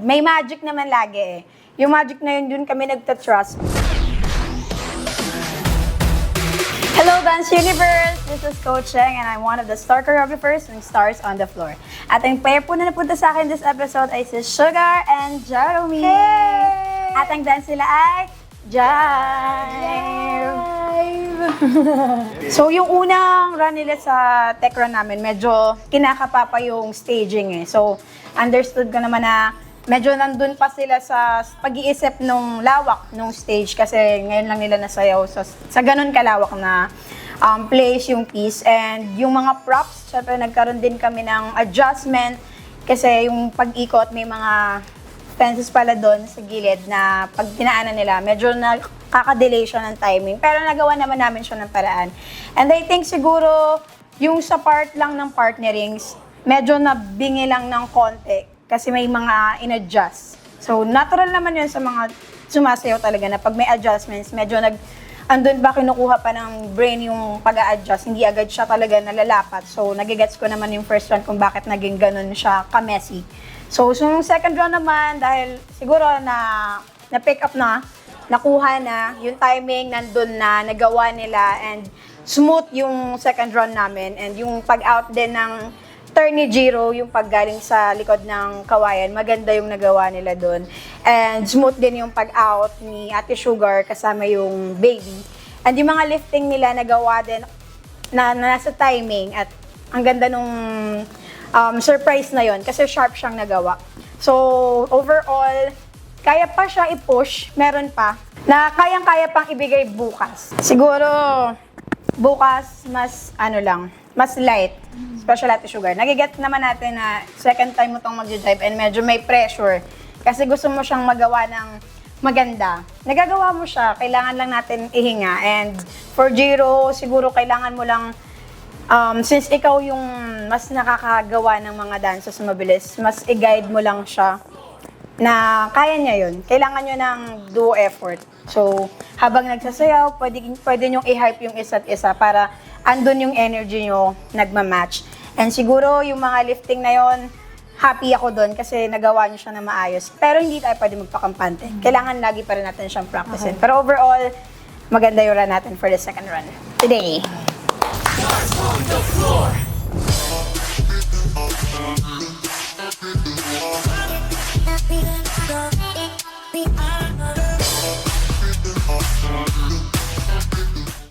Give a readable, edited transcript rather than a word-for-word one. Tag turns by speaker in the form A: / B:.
A: may magic naman lagi eh. Yung magic na yun, dun kami nagtatrust. Hello, Dance Universe! This is Coach Cheng and I'm one of the star choreographers ng Stars on the Floor. At ang pair po na napunta sa akin this episode ay si Sugar and Jeremy.
B: Hey!
A: At ang dance nila ay Jive! So, yung unang run nila sa tech run namin, medyo kinakapapa yung staging eh. So, understood ko naman na medyo nandun pa sila sa pag-iisip nung lawak nung stage kasi ngayon lang nila nasayaw sa ganun kalawak na place yung piece. And yung mga props, syempre nagkaroon din kami ng adjustment kasi yung pag-ikot may mga fences pala doon sa gilid na pag dinaanan nila, medyo nakaka-delay siya ng timing. Pero nagawa naman namin siya ng paraan. And I think siguro yung sa part lang ng partnerings, medyo nabingi lang ng konti kasi may mga in-adjust. So, natural naman yun sa mga sumasayaw talaga na pag may adjustments, medyo andun ba kinukuha pa ng brain yung pag-a-adjust, hindi agad siya talaga nalalapat. So, nagigets ko naman yung first run kung bakit naging ganun siya ka-messy. So, yung second run naman, dahil siguro na-pick up na, nakuha na, yung timing nandun na, nagawa nila, and smooth yung second run namin. And yung pag-out din ng turn ni Jiro, yung paggaling sa likod ng kawayan, maganda yung nagawa nila doon. And smooth din yung pag-out ni Ate Sugar kasama yung baby. And yung mga lifting nila nagawa din na nasa timing at ang ganda nung surprise na yon kasi sharp siyang nagawa. So, overall, kaya pa siya i-push, meron pa, na kayang-kaya pang ibigay bukas. Siguro, bukas, mas light. Special Ate Sugar. Nagigets naman natin na second time mo itong mag-jive and medyo may pressure. Kasi gusto mo siyang magawa ng maganda. Nagagawa mo siya, kailangan lang natin ihinga. And for Jiro, siguro kailangan mo lang, since ikaw yung mas nakakagawa ng mga dances mabilis, mas i-guide mo lang siya na kaya niya yun. Kailangan nyo ng duo effort. So, habang nagsasayaw, pwede nyong i-hype yung isa't isa para andun yung energy nyo nagmamatch. And siguro yung mga lifting na yon, happy ako doon kasi nagawa nyo siya na maayos. Pero hindi tayo pwede magpakampante. Kailangan lagi pa rin natin siyang practicein. Okay. Pero overall, maganda yung run natin for the second run today. Stars on the floor.